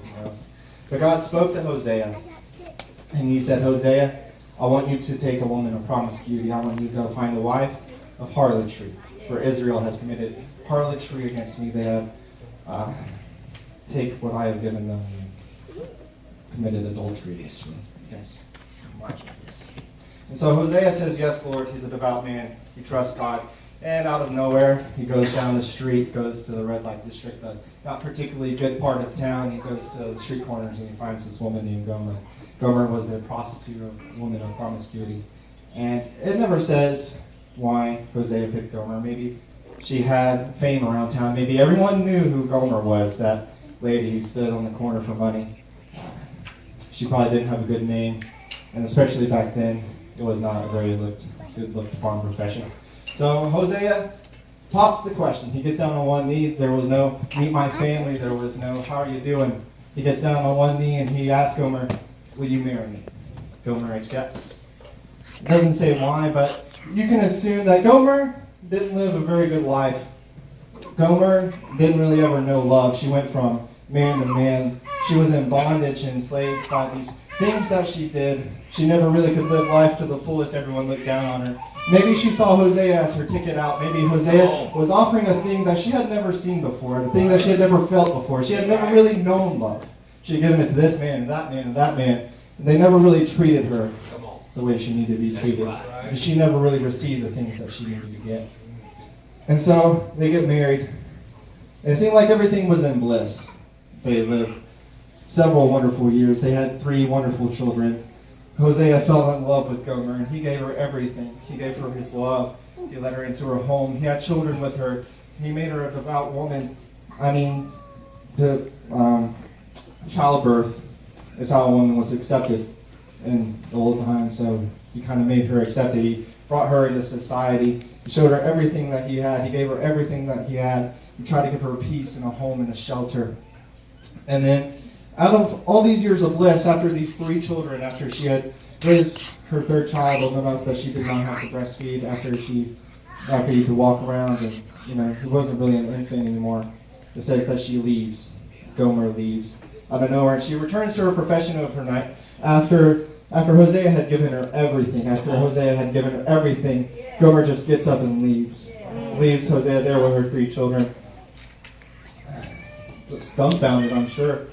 anything else. But God spoke to Hosea, and he said, Hosea, I want you to take a woman of promiscuity. I want you to go find a wife of harlotry. For Israel has committed harlotry against me. They have take what I have given them and committed adultery against me. Against my justice. And so Hosea says, yes, Lord. He's a devout man. He trusts God. And out of nowhere, he goes down the street, goes to the red light district, the not particularly good part of town. He goes to the street corners and he finds this woman named Gomer. Gomer was a prostitute, a woman of promiscuity. And it never says why Hosea picked Gomer. Maybe she had fame around town. Maybe everyone knew who Gomer was, that lady who stood on the corner for money. She probably didn't have a good name, and especially back then, it was not a very good looked upon profession. So Hosea pops the question. He gets down on one knee. There was no meet my family. There was no how are you doing. He gets down on one knee and he asks Gomer, will you marry me? Gomer accepts. It doesn't say why, but you can assume that Gomer didn't live a very good life. Gomer didn't really ever know love. She went from man to man. She was in bondage and enslaved by these things that she did. She never really could live life to the fullest. Everyone looked down on her. Maybe she saw Hosea as her ticket out. Maybe Hosea was offering a thing that she had never seen before, a thing that she had never felt before. She had never really known love. She had given it to this man and that man and that man. And they never really treated her the way she needed to be treated. Right. She never really received the things that she needed to get. And so they get married. And it seemed like everything was in bliss. They lived several wonderful years. They had 3 wonderful children. Hosea fell in love with Gomer, and he gave her everything. He gave her his love. He let her into her home. He had children with her. He made her a devout woman. Childbirth is how a woman was accepted in the old times. So he kind of made her accepted. He brought her into society. He showed her everything that he had. He gave her everything that he had. He tried to give her peace and a home and a shelter. And then, out of all these years of bliss, after these 3 children, after she had raised her 3rd child old enough that she did not have to breastfeed, after he could walk around and, he wasn't really an infant anymore, it says that she leaves. Gomer leaves out of nowhere, and she returns to her profession overnight after Hosea had given her everything. After Hosea had given her everything, Gomer just gets up and leaves. Leaves Hosea there with her 3 children. Just dumbfounded, I'm sure.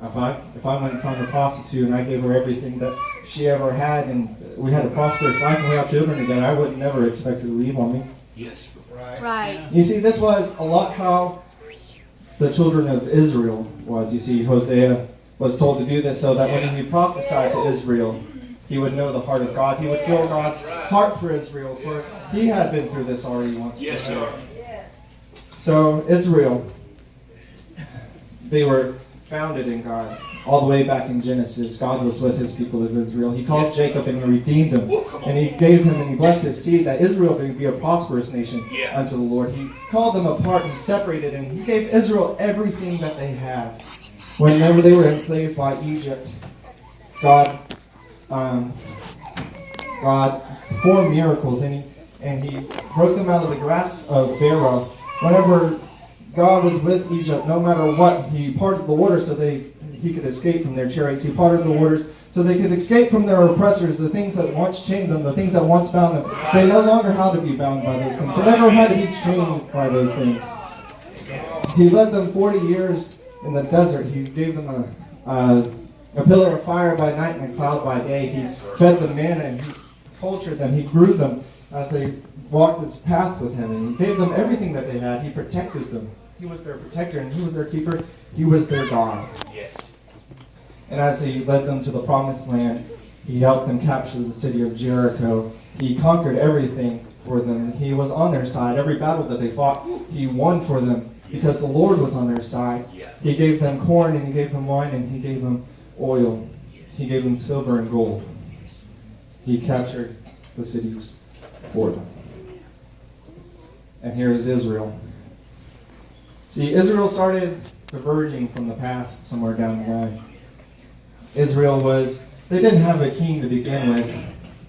If I went and found a prostitute and I gave her everything that she ever had, and we had a prosperous life and we had children together, I would never expect her to leave on me. Yes, right. You see, this was a lot how the children of Israel was. You see, Hosea was told to do this so that when he prophesied to Israel, he would know the heart of God. He would feel God's heart for Israel, for he had been through this already once before. Yes, sir. So Israel, they were founded in God. All the way back in Genesis, God was with his people of Israel. He called Jacob and he redeemed him. And he gave him and he blessed his seed that Israel would be a prosperous nation unto the Lord. He called them apart and separated, and he gave Israel everything that they had. Whenever they were enslaved by Egypt, God performed miracles, and he broke them out of the grasp of Pharaoh. Whenever God was with Egypt, no matter what, he parted the waters so he could escape from their chariots. He parted the waters so they could escape from their oppressors, the things that once chained them, the things that once bound them. They no longer had to be bound by those things. They never had to be chained by those things. He led them 40 years in the desert. He gave them a pillar of fire by night and a cloud by day. He fed them manna, and he cultured them. He grew them as they walked this path with him, and he gave them everything that they had. He protected them. He was their protector, and he was their keeper. He was their God. Yes. And as he led them to the promised land, he helped them capture the city of Jericho. He conquered everything for them. He was on their side. Every battle that they fought, he won for them because the Lord was on their side. He gave them corn, and he gave them wine, and he gave them oil. He gave them silver and gold. He captured the cities for them. And here is Israel. See, Israel started diverging from the path somewhere down the line. They didn't have a king to begin with.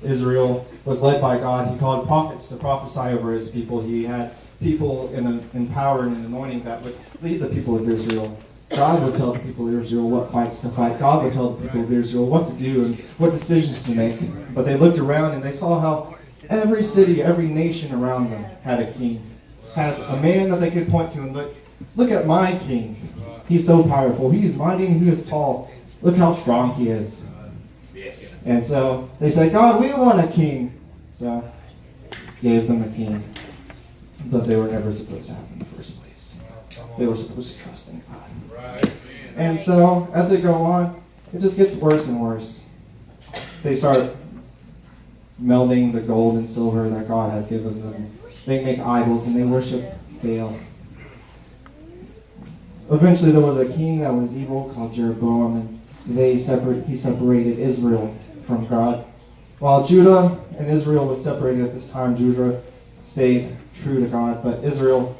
Israel was led by God. He called prophets to prophesy over his people. He had people in power and in anointing that would lead the people of Israel. God would tell the people of Israel what fights to fight. God would tell the people of Israel what to do and what decisions to make. But they looked around and they saw how every city, every nation around them had a king, had a man that they could point to and look at my king. He's so powerful. He is mighty and he is tall. Look how strong he is. And so they said, God, we want a king. So gave them a king. But they were never supposed to have in the first place. They were supposed to trust in God. And so as they go on, it just gets worse and worse. They start melding the gold and silver that God had given them. They make idols and they worship Baal. Eventually there was a king that was evil called Jeroboam, and he separated Israel from God. While Judah and Israel was separated at this time, Judah stayed true to God, but Israel,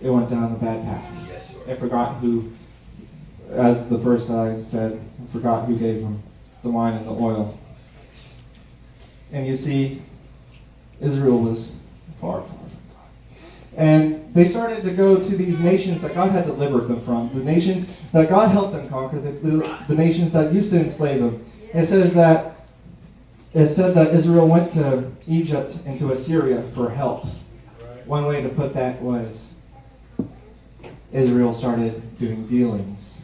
it went down the bad path. They forgot who, as the verse that I said, forgot who gave them the wine and the oil. And you see, Israel was far from God. And they started to go to these nations that God had delivered them from, the nations that God helped them conquer, the nations that used to enslave them. It said that Israel went to Egypt and to Assyria for help. One way to put that was Israel started doing dealings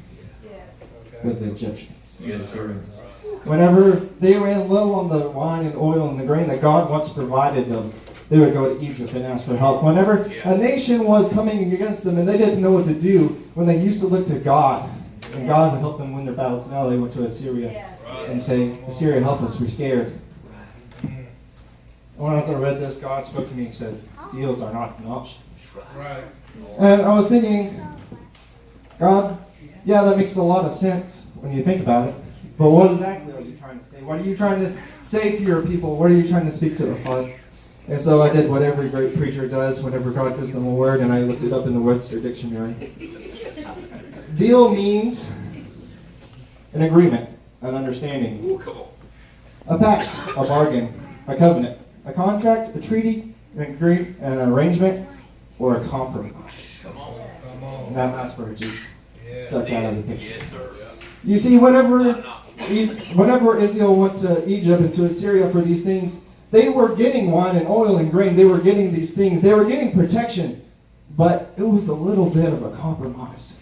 with the Egyptians and the Assyrians. Whenever they ran low on the wine and oil and the grain that God once provided them, they would go to Egypt and ask for help. Whenever a nation was coming against them and they didn't know what to do, when they used to look to God, and God would help them win their battles, now they went to Assyria and say, Assyria, help us, we're scared. When I read this, God spoke to me and said, deals are not an option. And I was thinking, God, yeah, that makes a lot of sense when you think about it. But what exactly are you trying to say? What are you trying to say to your people? What are you trying to speak to the heart? And so I did what every great preacher does whenever God gives them a word, and I looked it up in the Webster Dictionary. Deal means an agreement, an understanding, a pact, a bargain, a covenant, a contract, a treaty, an arrangement, or a compromise. And that last word just stuck out of the picture. You see, whenever Israel went to Egypt and to Assyria for these things, they were getting wine and oil and grain. They were getting these things. They were getting protection. But it was a little bit of a compromise.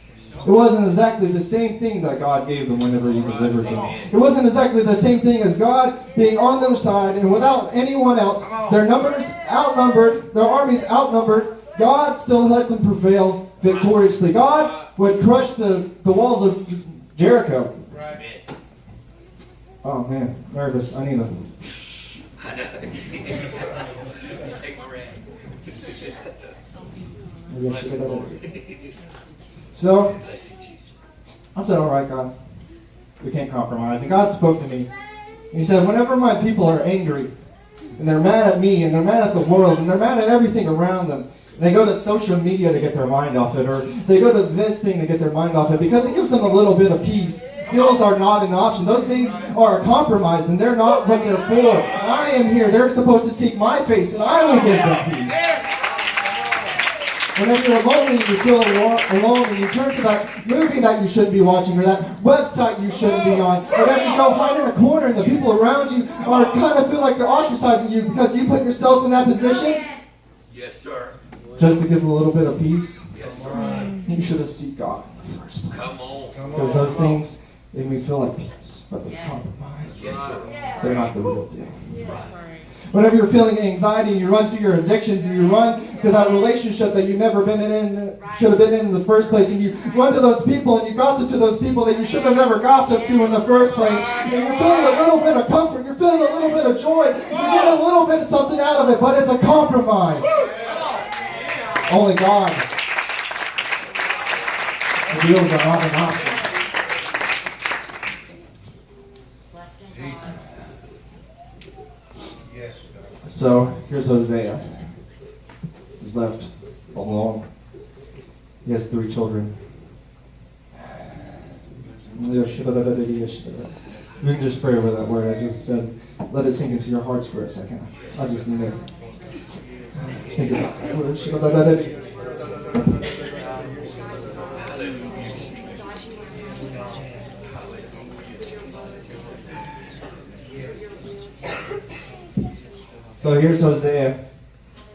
It wasn't exactly the same thing that God gave them whenever He delivered them. It wasn't exactly the same thing as God being on their side and without anyone else. Their numbers outnumbered, their armies outnumbered. God still let them prevail victoriously. God would crush the walls of Jericho. Oh man, nervous. I need a... I know. Take my rag. So, I said, all right, God, we can't compromise. And God spoke to me. And He said, whenever my people are angry, and they're mad at me, and they're mad at the world, and they're mad at everything around them, and they go to social media to get their mind off it, or they go to this thing to get their mind off it, because it gives them a little bit of peace. Deals are not an option. Those things are a compromise, and they're not what they're for. I am here. They're supposed to seek my face, and I will give them peace. Whenever you're lonely and you feel alone and you turn to that movie that you shouldn't be watching or that website you shouldn't be on, or whenever you go hide in a corner and the people around you are kind of feel like they're ostracizing you because you put yourself in that position, Yes, sir. just to give a little bit of peace, Yes, sir. you should have sought God in the first place. Come on. Because those things make me feel like peace, but they're compromise. Yes, sir. They're not the real deal. Whenever you're feeling anxiety and you run to your addictions and you run to that relationship that you've never been in, should have been in the first place, and you run to those people and you gossip to those people that you should have never gossiped to in the first place, and you're feeling a little bit of comfort, you're feeling a little bit of joy, you get a little bit of something out of it, but it's a compromise. Only God. The deals are not an option. So here's Hosea. He's left alone. He has 3 children. You can just pray over that word. I just said, let it sink into your hearts for a second. I just need to think about that word. So here's Hosea.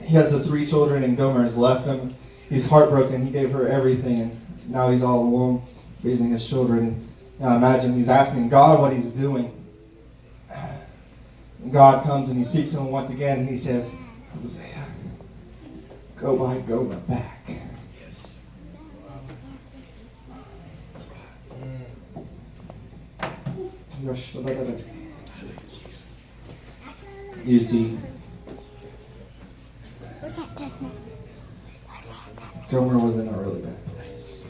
He has the 3 children, and Gomer has left him. He's heartbroken. He gave her everything, and now he's all alone raising his children. Now imagine he's asking God what he's doing. And God comes and he speaks to him once again, and he says, Hosea, go buy Gomer back. You see, Gomer was in a really bad place.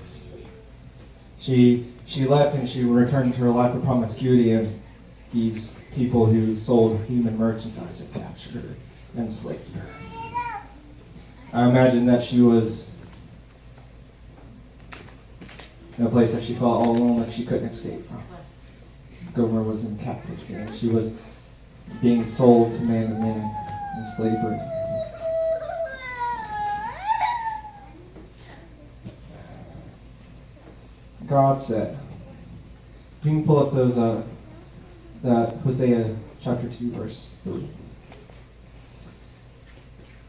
She left and she returned to her life of promiscuity, and these people who sold human merchandise had captured her and enslaved her. I imagine that she was in a place that she felt all alone, like she couldn't escape from. Gomer was in captivity, and she was being sold to man and man in slavery. God said, you can pull up those that Hosea chapter 2 verse 3.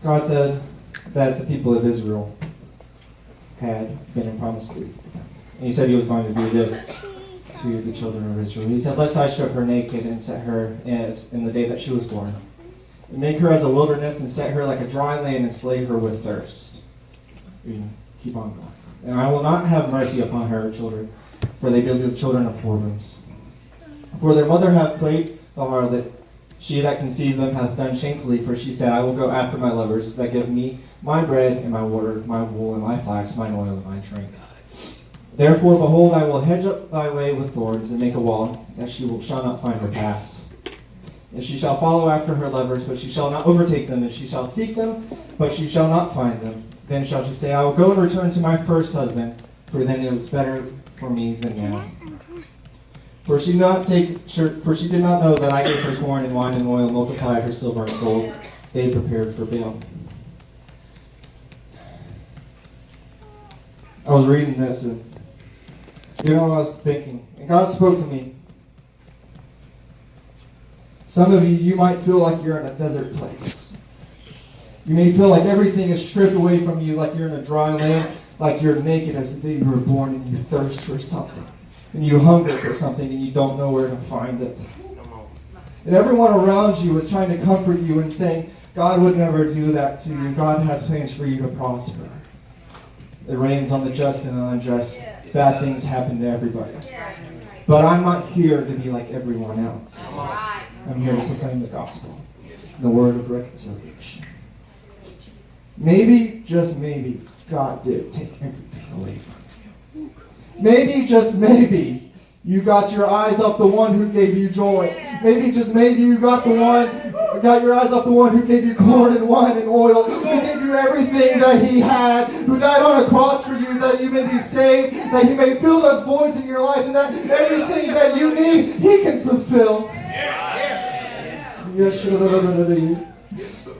God said that the people of Israel had been in promiscuity. And he said he was going to do this to the children of Israel. He said, lest I strip her naked and set her as in the day that she was born, and make her as a wilderness and set her like a dry land and slay her with thirst. We can keep on going. And I will not have mercy upon her children, for they be the children of whoredoms. For their mother hath played the harlot, she that conceived them hath done shamefully, for she said, I will go after my lovers that give me my bread and my water, my wool and my flax, mine oil and my drink. Therefore, behold, I will hedge up thy way with thorns, and make a wall, that she shall not find her paths. And she shall follow after her lovers, but she shall not overtake them, and she shall seek them, but she shall not find them. Then shall she say, I will go and return to my first husband, for then it was better for me than now. For she did not know that I gave her corn and wine and oil, multiplied her silver and gold, they prepared for Baal. I was reading this, and I was thinking, and God spoke to me. Some of you might feel like you're in a desert place. You may feel like everything is stripped away from you, like you're in a dry land, like you're naked as the day you were born, and you thirst for something. And you hunger for something, and you don't know where to find it. And everyone around you is trying to comfort you and saying, God would never do that to you. God has plans for you to prosper. It rains on the just and the unjust. Bad things happen to everybody. But I'm not here to be like everyone else. I'm here to proclaim the gospel, the word of reconciliation. Maybe, just maybe, God did take everything away from you. Maybe, just maybe, you got your eyes off the one who gave you joy. Maybe, just maybe, you got your eyes off the one who gave you corn and wine and oil, who gave you everything that he had, who died on a cross for you that you may be saved, that he may fill those voids in your life, and that everything that you need, he can fulfill.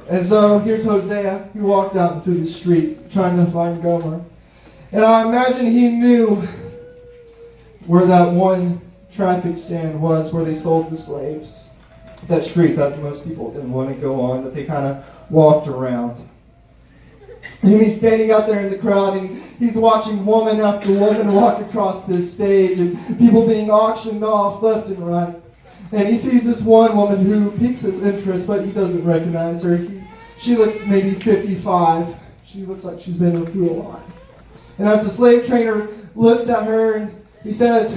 And so here's Hosea. He walked out into the street trying to find Gomer. And I imagine he knew where that one traffic stand was where they sold the slaves. That street that most people didn't want to go on, that they kind of walked around. And he's standing out there in the crowd, and he's watching woman after woman walk across this stage, and people being auctioned off left and right. And he sees this one woman who piques his interest, but he doesn't recognize her. She looks maybe 55. She looks like she's been through a lot. And as the slave trainer looks at her, and he says,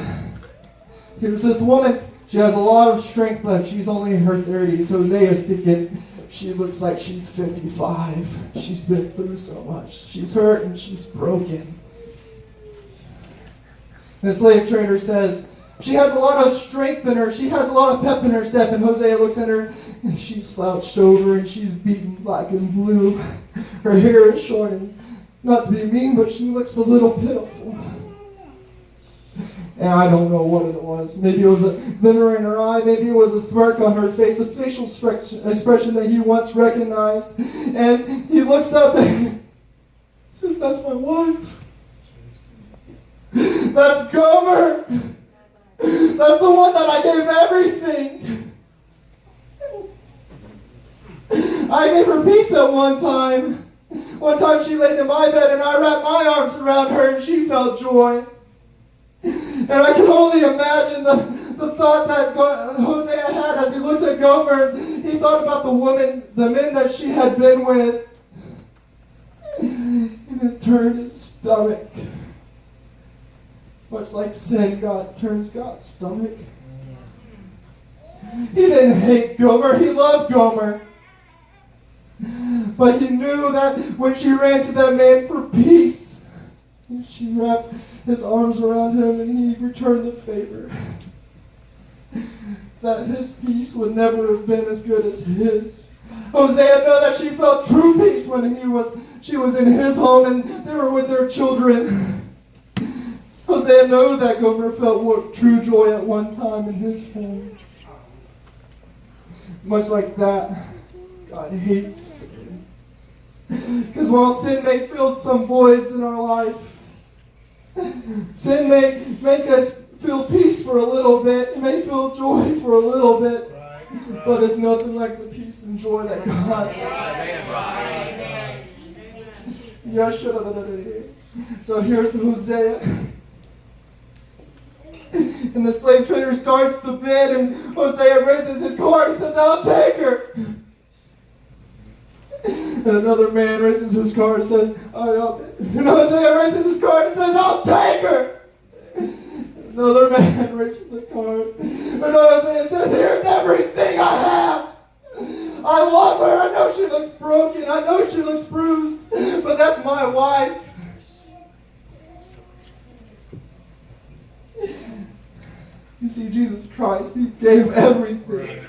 here's this woman. She has a lot of strength left. She's only in her 30s. Hosea's thinking, she looks like she's 55. She's been through so much. She's hurt and she's broken. The slave trader says, she has a lot of strength in her. She has a lot of pep in her step. And Hosea looks at her, and she's slouched over, and she's beaten black and blue. Her hair is short, and not to be mean, but she looks a little pitiful. And I don't know what it was. Maybe it was a glimmer in her eye. Maybe it was a smirk on her face, a facial expression that he once recognized. And he looks up and says, that's my wife. That's Gomer. That's the one that I gave everything. I gave her peace at one time. One time she laid in my bed and I wrapped my arms around her and she felt joy. And I can only imagine the thought that Hosea had as he looked at Gomer. He thought about the men that she had been with. And it turned his stomach. Much like sin, God turns God's stomach. He didn't hate Gomer, he loved Gomer. But he knew that when she ran to that man for peace, she wrapped his arms around him and he returned the favor. That his peace would never have been as good as his. Hosea knew that she felt true peace when she was in his home and they were with their children. Hosea knew that Gomer felt true joy at one time in his home. Much like that, God hates sin. Because while sin may fill some voids in our life, sin may make us feel peace for a little bit. It may feel joy for a little bit. Right. But it's nothing like the peace and joy that God has. So here's Hosea. And the slave trader starts the bid and Hosea raises his card and says, I'll take her. And another man raises his card and says, and Hosea raises his card and says, I'll take her. Another man raises the card. And Hosea says, here's everything I have. I love her. I know she looks broken. I know she looks bruised. But that's my wife. You see, Jesus Christ, He gave everything.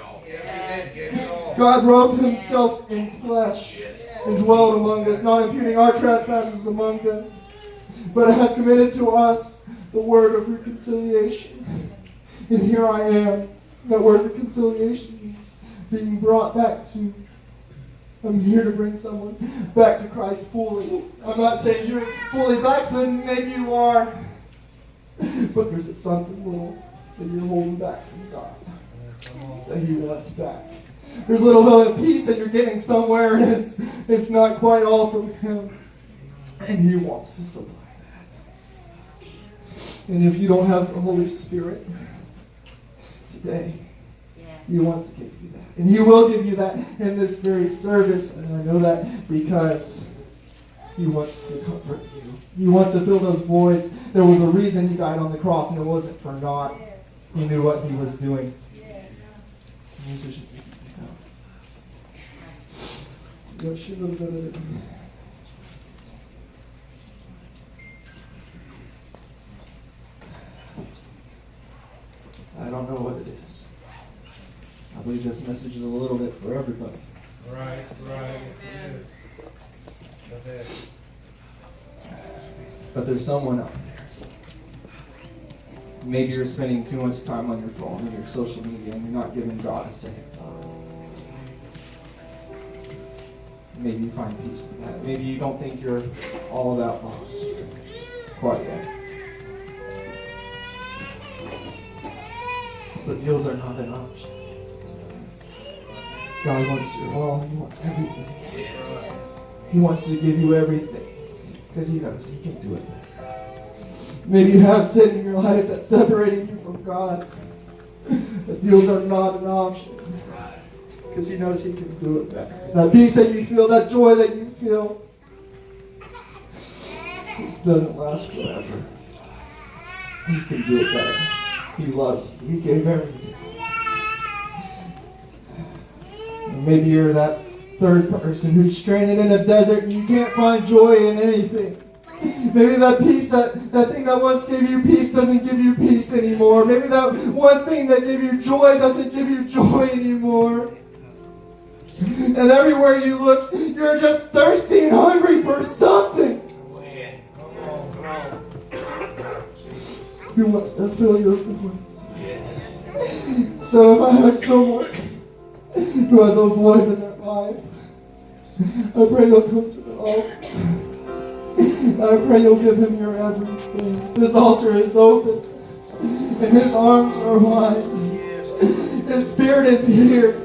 God robed Himself in flesh and dwelled among us, not imputing our trespasses among them, but has committed to us the word of reconciliation. And here I am. That word reconciliation means being brought back to. I'm here to bring someone back to Christ fully. I'm not saying you're fully backslidden. Maybe you are. But there's something little that you're holding back from God that He wants back. There's a little bit of peace that you're getting somewhere, and it's not quite all from Him. And He wants to supply that. And if you don't have the Holy Spirit today, He wants to give you that. And He will give you that in this very service. And I know that because He wants to comfort you. He wants to fill those voids. There was a reason He died on the cross, and it wasn't for naught. He knew what He was doing. I don't know what it is. I believe this message is a little bit for everybody. Right. But there's someone out there. Maybe you're spending too much time on your phone or your social media and you're not giving God a second thought. Maybe you find peace in that. Maybe you don't think you're all that lost quite yet. But deals are not an option. God wants your all. He wants everything. He wants to give you everything because He knows He can do it. Maybe you have sin in your life that's separating you from God. But deals are not an option because He knows He can do it better. That peace that you feel, that joy that you feel, this doesn't last forever. He can do it better. He loves you. He gave everything. And maybe you're that third person who's stranded in a desert and you can't find joy in anything. Maybe that peace, that thing that once gave you peace doesn't give you peace anymore. Maybe that one thing that gave you joy doesn't give you joy anymore. And everywhere you look, you're just thirsty and hungry for something. He wants to fill your voice. So if I have someone who has a void in their life, I pray you'll come to the altar. I pray you'll give Him your everything. This altar is open, and His arms are wide. His Spirit is here.